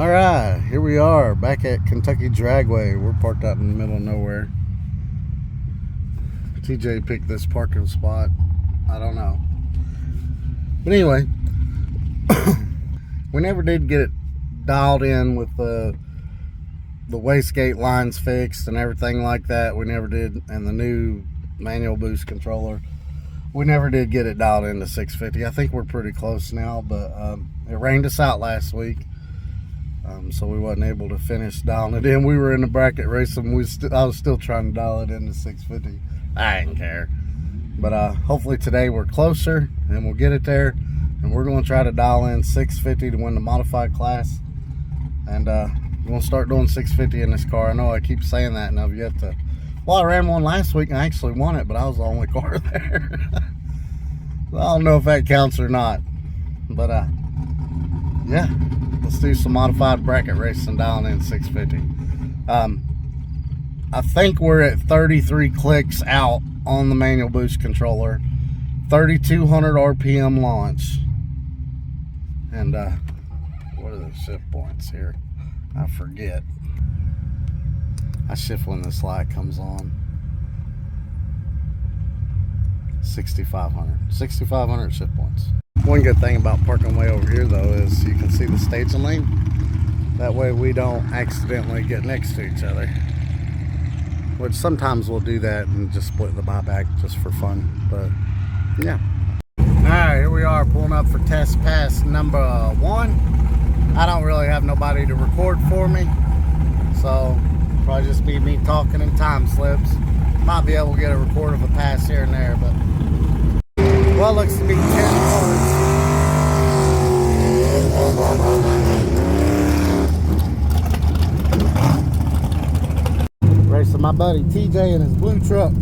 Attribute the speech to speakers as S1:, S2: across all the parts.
S1: All right, here we are back at Kentucky Dragway. We're parked out in the middle of nowhere. TJ picked this parking spot. I don't know. But anyway, we never did get it dialed in with the wastegate lines fixed and everything like that. We never did, and the new manual boost controller. We never did get it dialed into 650. I think we're pretty close now, but it rained us out last week. So we wasn't able to finish dialing it in. We were in the bracket race and I was still trying to dial it into 650. I didn't care. But hopefully today we're closer and we'll get it there. And we're going to try to dial in 650 to win the modified class. And we're going to start doing 650 in this car. I know I keep saying that and I've yet to. Well, I ran one last week and I actually won it, but I was the only car there. I don't know if that counts or not. But yeah. Let's do some modified bracket racing down in 650. I think we're at 33 clicks out on the manual boost controller. 3,200 RPM launch. And what are the shift points here? I forget. I shift when this light comes on. 6,500. 6,500 shift points. One good thing about parking way over here though is you can see the staging lane. That way we don't accidentally get next to each other. Which sometimes we'll do that and just split the buyback just for fun. But yeah. Alright, here we are pulling up for test pass number 1. I don't really have nobody to record for me. So probably just be me talking in time slips. Might be able to get a record of a pass here and there, but well, looks to be 10 cars. Racing my buddy TJ in his blue truck.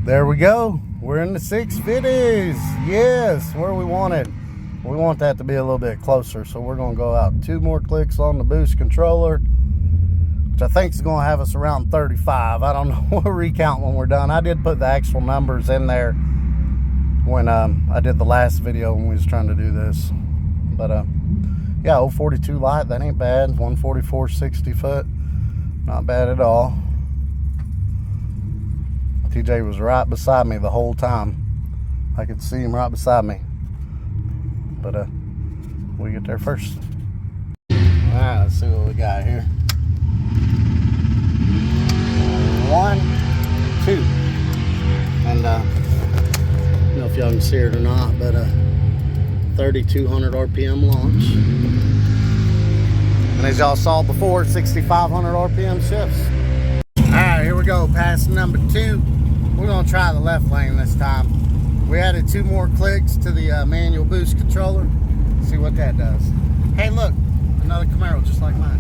S1: There we go. We're in the 650s. Yes, where we want it. We want that to be a little bit closer, so we're going to go out 2 more clicks on the boost controller, which I think is going to have us around 35. I don't know. We'll recount when we're done. I did put the actual numbers in there when I did the last video when we was trying to do this. But yeah, 042 light, that ain't bad. 144 60 foot, not bad at all. TJ was right beside me the whole time. I could see him right beside me. But we get there first. Alright, let's see what we got here. 1, 2, and I don't know if y'all can see it or not, but 3,200 RPM launch. And as y'all saw before, 6,500 RPM shifts. Alright, here we go. Pass number 2. We're going to try the left lane this time. We added 2 more clicks to the manual boost controller. See what that does. Hey, look. Another Camaro just like mine.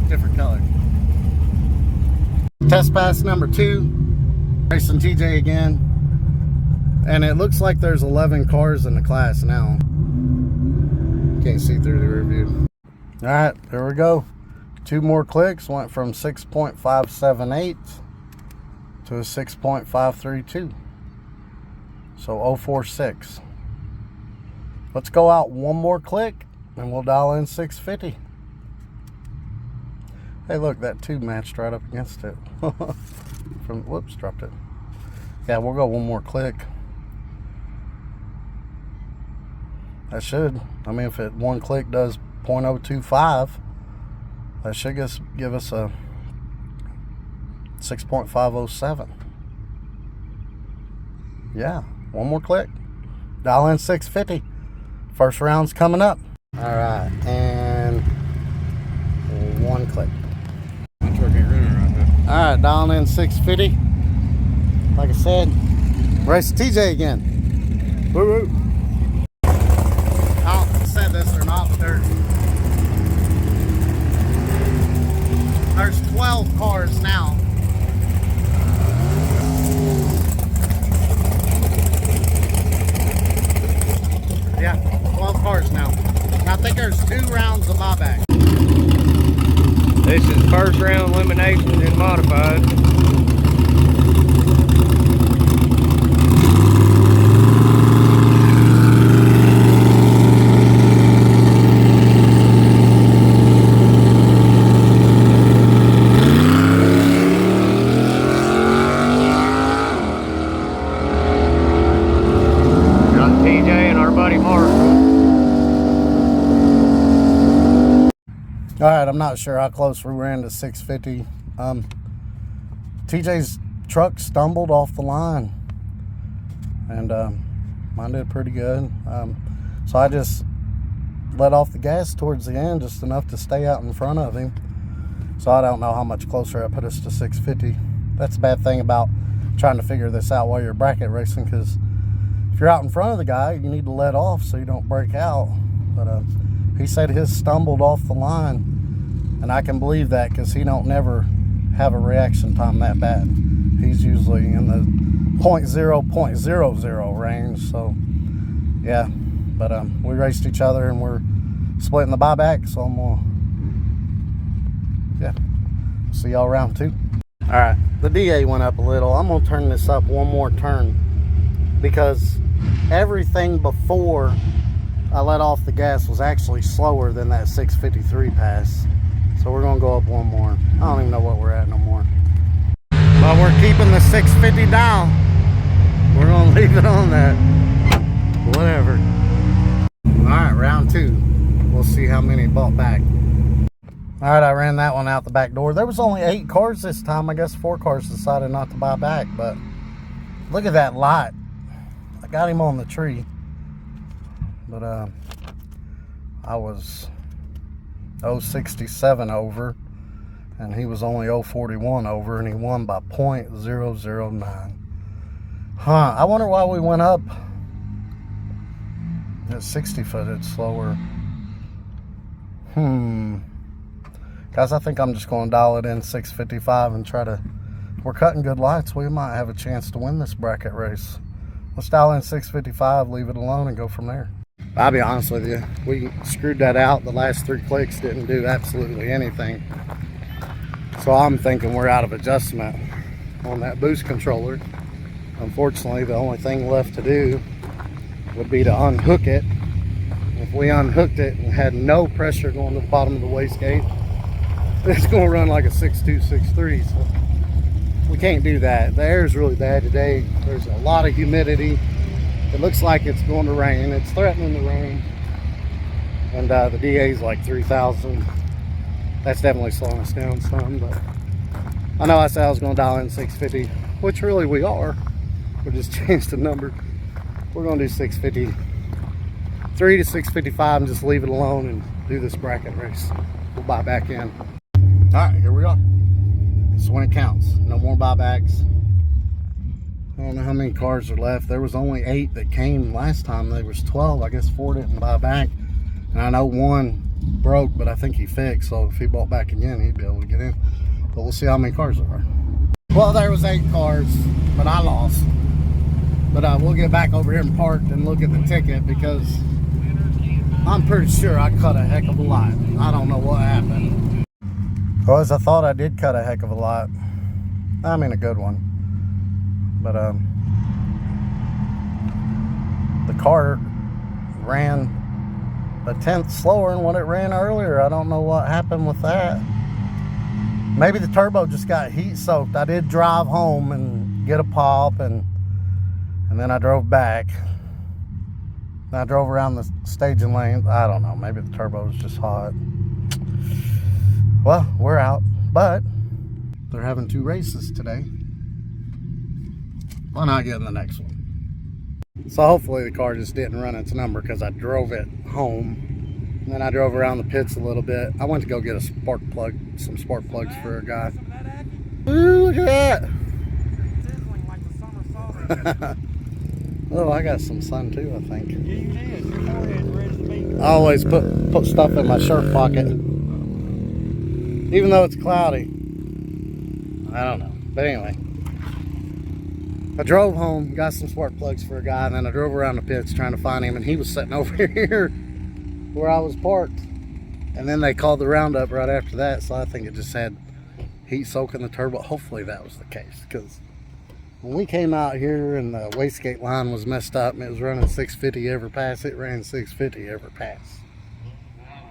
S1: Different color. Test pass number 2. Racing TJ again. And it looks like there's 11 cars in the class now. Can't see through the rear view. Alright, there we go. 2 more clicks. Went from 6.578 to a 6.532. So 046. Let's go out 1 more click and we'll dial in 650. Hey, look, that 2 matched right up against it. Whoops, dropped it. Yeah, we'll go 1 more click. That should. I mean, if it 1 click does 0.025, that should give us a 6.507. Yeah, 1 more click. Dial in 650. First round's coming up. All right, and 1 click. All right, dialing in 650. Like I said, race TJ again. Woo woo. I don't know if I said this or not, but there's 12 cars now. Yeah, 12 cars now. And I think there's 2 rounds of buyback.
S2: This is first round eliminations and modified.
S1: All right, I'm not sure how close we ran to 650. TJ's truck stumbled off the line, and mine did pretty good. So I just let off the gas towards the end, just enough to stay out in front of him. So I don't know how much closer that put us to 650. That's the bad thing about trying to figure this out while you're bracket racing, because if you're out in front of the guy, you need to let off so you don't break out. But he said his stumbled off the line, and I can believe that because he don't never have a reaction time that bad. He's usually in the 0.000 range. So yeah, but we raced each other and we're splitting the buyback, so I'm gonna, yeah, see y'all round 2. All right, the DA went up a little. I'm gonna turn this up one more turn because everything before I let off the gas was actually slower than that 653 pass. So we're gonna go up one more. I don't even know what we're at no more. But we're keeping the 650 down. We're gonna leave it on that. Whatever. All right, round 2. We'll see how many bought back. All right, I ran that one out the back door. There was only 8 cars this time. I guess 4 cars decided not to buy back, but look at that lot. I got him on the tree, but I was 0.67 over, and he was only 0.41 over, and he won by 0.009. Huh, I wonder why we went up at 60 footed slower. Guys, I think I'm just going to dial it in 655 and try to, we're cutting good lights. We might have a chance to win this bracket race. Let's dial in 655, leave it alone, and go from there. I'll be honest with you, we screwed that out. The last 3 clicks didn't do absolutely anything. So I'm thinking we're out of adjustment on that boost controller. Unfortunately, the only thing left to do would be to unhook it. If we unhooked it and had no pressure going to the bottom of the wastegate, it's going to run like a 6.2, 6.3. So we can't do that. The air is really bad today. There's a lot of humidity. It looks like it's going to rain. It's threatening to rain. And the DA is like 3,000. That's definitely slowing us down some. But I know I said I was going to dial in 650, which really we are. We just changed the number. We're going to do 653 to 655 and just leave it alone and do this bracket race. We'll buy back in. All right, here we are. This is when it counts. No more buybacks. I don't know how many cars are left. There was only 8 that came last time. There was 12. I guess 4 didn't buy back. And I know 1 broke, but I think he fixed. So if he bought back again, he'd be able to get in. But we'll see how many cars there are. Well, there was 8 cars, but I lost. But we'll get back over here and park and look at the ticket, because I'm pretty sure I cut a heck of a lot. I don't know what happened. Well, as I thought, I did cut a heck of a lot. I mean, a good one. But the car ran a 1/10 slower than what it ran earlier. I don't know what happened with that. Maybe the turbo just got heat soaked. I did drive home and get a pop, and then I drove back. I drove around the staging lane. I don't know. Maybe the turbo was just hot. Well, we're out. But they're having 2 races today. Why not get in the next one? So hopefully the car just didn't run its number, because I drove it home. And then I drove around the pits a little bit. I went to go get a spark plug, some spark plugs for a guy. Ooh, look at that. Oh, I got some sun too, I think. I always put stuff in my shirt pocket, even though it's cloudy. I don't know. But anyway, I drove home, got some spark plugs for a guy, and then I drove around the pits trying to find him, and he was sitting over here where I was parked. And then they called the roundup right after that, so I think it just had heat soaking the turbo. Hopefully that was the case, because when we came out here and the wastegate line was messed up and it was running 650 every pass, it ran 650 every pass.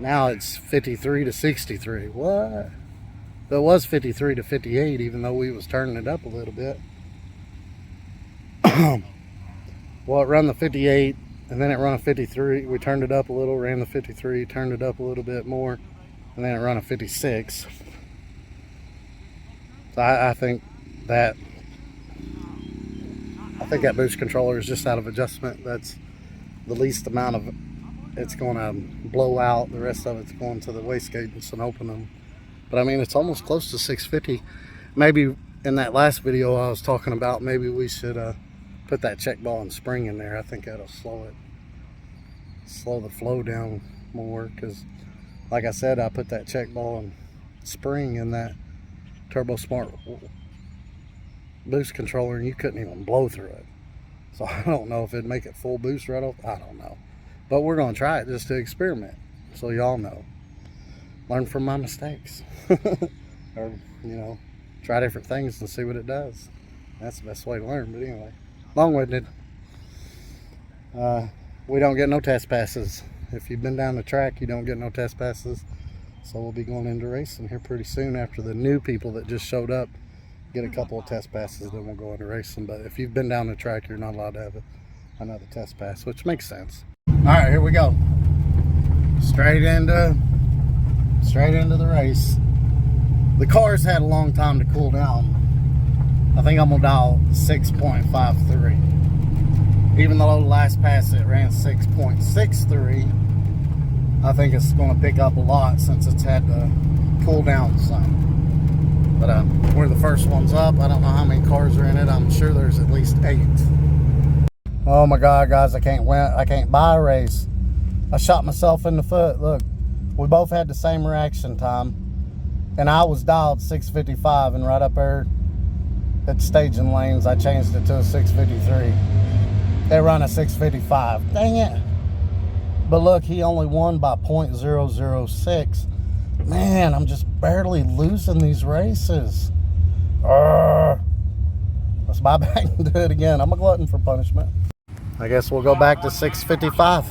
S1: Now it's 53 to 63. What? It was 53 to 58, even though we was turning it up a little bit. Well, it ran the 58, and then it ran a 53. We turned it up a little, ran the 53, turned it up a little bit more, and then it run a 56. So I think that boost controller is just out of adjustment. That's the least amount of it's going to blow out. The rest of it's going to the wastegate and open them. But I mean, it's almost close to 650. Maybe in that last video I was talking about, maybe we should put that check ball and spring in there. I think that'll slow the flow down more, because like I said, I put that check ball and spring in that Turbosmart boost controller and you couldn't even blow through it. So I don't know if it'd make it full boost right off. I don't know, but we're gonna try it just to experiment, so y'all know, learn from my mistakes. Or, you know, try different things and see what it does. That's the best way to learn. But anyway, long-winded. We don't get no test passes. If you've been down the track, you don't get no test passes. So we'll be going into racing here pretty soon after the new people that just showed up get a couple of test passes, then we'll go into racing. But if you've been down the track, you're not allowed to have another test pass, which makes sense. All right, here we go. Straight into the race. The car's had a long time to cool down. I think I'm gonna dial 6.53. Even though the last pass it ran 6.63, I think it's gonna pick up a lot since it's had to cool down some. But we're the first ones up. I don't know how many cars are in it. I'm sure there's at least 8. Oh my God, guys, I can't win. I can't buy a race. I shot myself in the foot. Look, we both had the same reaction time. And I was dialed 655, and right up there at staging lanes, I changed it to a 653. They run a 655. Dang it. But look, he only won by 0.006. Man, I'm just barely losing these races. Let's buy back and do it again. I'm a glutton for punishment. I guess we'll go back to 655.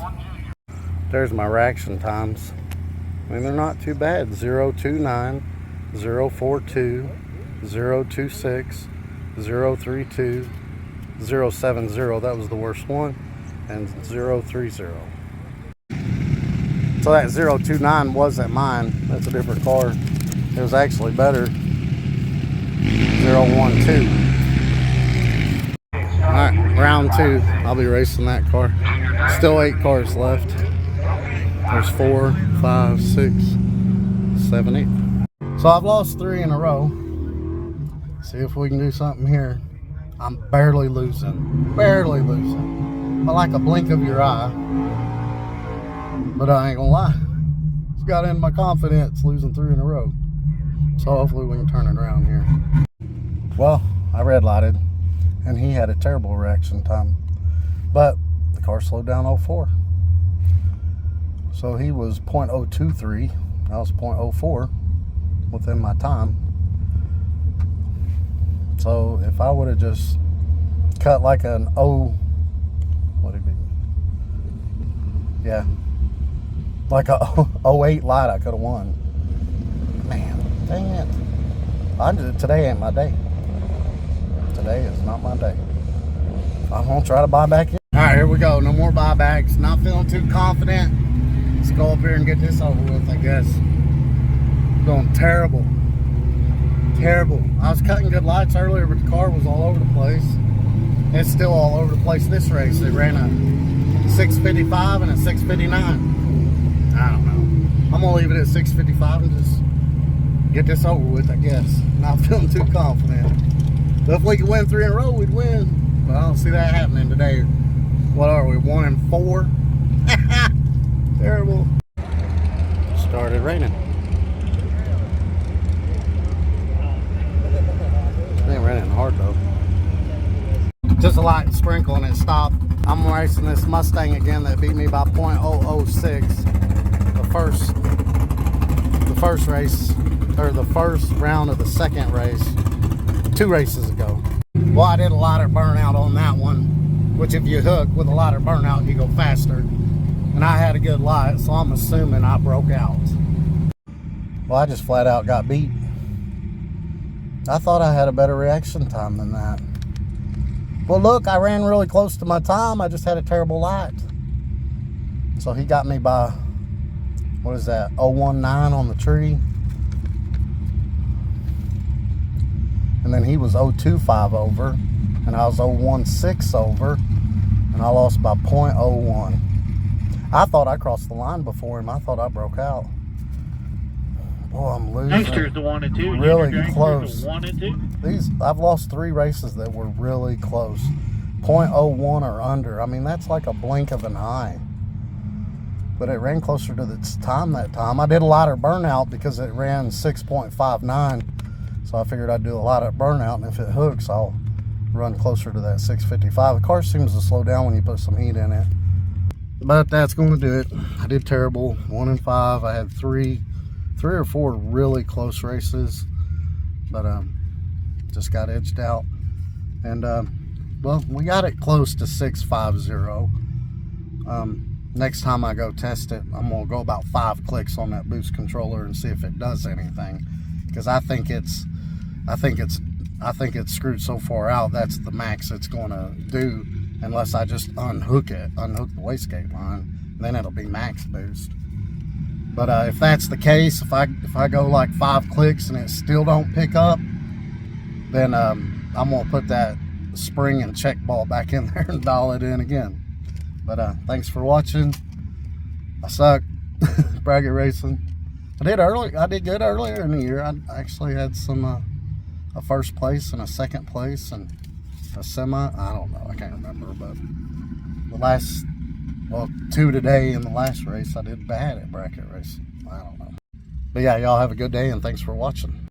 S1: There's my reaction times. I mean, they're not too bad. 029, 042, 026, 032, 070. That was the worst one. And 030. So that 029 wasn't mine. That's a different car. It was actually better. 012. Alright, round 2. I'll be racing that car. Still 8 cars left. There's 4, 5, 6, 7, 8. So I've lost 3 in a row. See if we can do something here. I'm barely losing. Barely losing. But like a blink of your eye. But I ain't gonna lie, it's got in my confidence losing 3 in a row. So hopefully we can turn it around here. Well, I red lighted and he had a terrible reaction time, but the car slowed down 04. So he was 0.023, I was 0.04 within my time. So if I would have just cut like an what'd it be? Yeah. Like a 08 light, I could have won. Man, dang it. Today ain't my day. Today is not my day. I'm going to try to buy back in. All right, here we go. No more buybacks. Not feeling too confident. Let's go up here and get this over with, I guess. Going terrible. Terrible. I was cutting good lights earlier, but the car was all over the place. It's still all over the place this race. They ran a 655 and a 659. I don't know. I'm gonna leave it at 655 and just get this over with, I guess. Not feeling too confident. But if we could win 3 in a row, we'd win. But I don't see that happening today. What are we, 1 and 4? Terrible. Started raining. It ain't raining hard though. Just a light sprinkle and it stopped. I'm racing this Mustang again that beat me by 0.006. The first race, or the first round of the second race, 2 races ago. Well, I did a lighter burnout on that one, which if you hook with a lighter burnout, you go faster. And I had a good light, so I'm assuming I broke out. Well, I just flat out got beat. I thought I had a better reaction time than that. Well, look, I ran really close to my time. I just had a terrible light. So he got me by what is that, 019 on the tree. And then he was 025 over, and I was 016 over, and I lost by 0.01. I thought I crossed the line before him. I thought I broke out. Boy, I'm losing.
S3: Youngsters the 1 and 2.
S1: Really close.
S3: 1 and 2.
S1: I've lost 3 races that were really close. 0.01 or under. I mean, that's like a blink of an eye. But it ran closer to the time that time. I did a lighter burnout because it ran 6.59. So I figured I'd do a lighter burnout, and if it hooks, I'll run closer to that 655. The car seems to slow down when you put some heat in it. But that's going to do it. I did terrible. 1 and 5. I had three or four really close races, but just got edged out. And well, we got it close to 650. Next time I go test it, I'm gonna go about 5 clicks on that boost controller and see if it does anything, because I think it's screwed so far out. That's the max it's gonna do, unless I just unhook the wastegate line. Then it'll be max boost. But if that's the case, if I go like 5 clicks and it still don't pick up, then I'm gonna put that spring and check ball back in there and dial it in again. But thanks for watching. I suck. Bracket racing. I did good earlier in the year. I actually had some a first place and a second place and a semi. I don't know. I can't remember. But the last, well, 2 today in the last race, I did bad at bracket racing. I don't know. But yeah, y'all have a good day and thanks for watching.